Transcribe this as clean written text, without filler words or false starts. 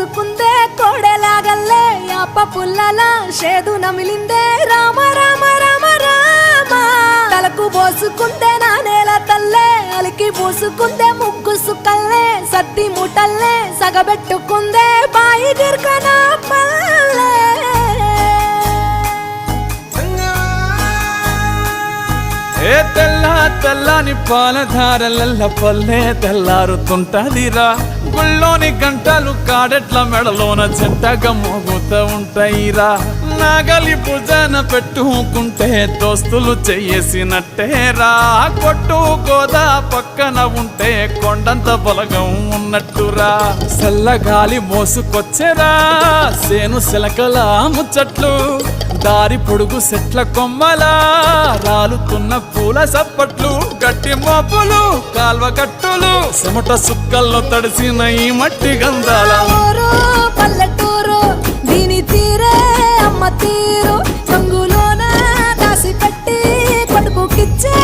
పోసుకుందే కోడెలాగల్లే యాప పుల్లలా షేదు నమిలిందే రామ రామ రామ రామ తలకు పోసుకుందే నా నేల తల్లే అలికి పూసుకుందే ముగ్గు సుక్కల్లే సత్తి ముటల్లే సగబెట్టుకుందే బాయి గిర్కన పల్లె ఏ తెల్ల తెల్లని పాలధారలల్ల పల్లె తెల్లారుతుంటదిరా గుళ్ళోని గంటలు కాడెట్ల మెడలోన చెట్టగా మోగుతూ ఉంటాయిరా నాగలి భుజన పెట్టుకుంటే దోస్తులు చెయ్యేసినట్టేరా కొట్టు గోదా పక్కన ఉంటే కొండంత బలగం ఉన్నట్టురా చల్లగాలి మోసుకొచ్చెరా సేను శిలకల ముచ్చట్లు దారి పొడుగు చెట్ల కొమ్మలా రాలుతున్న పూల సప్పట్లు గట్టి మోపులు కాల్వ కట్టులు చెమట సుక్కల్లో తడిసిన ఈ మట్టి గంధాల పల్లెటూరు దీని తీరే అమ్మ తీరు రంగులోన దాసి పెట్టి కొడుకుకిచ్చే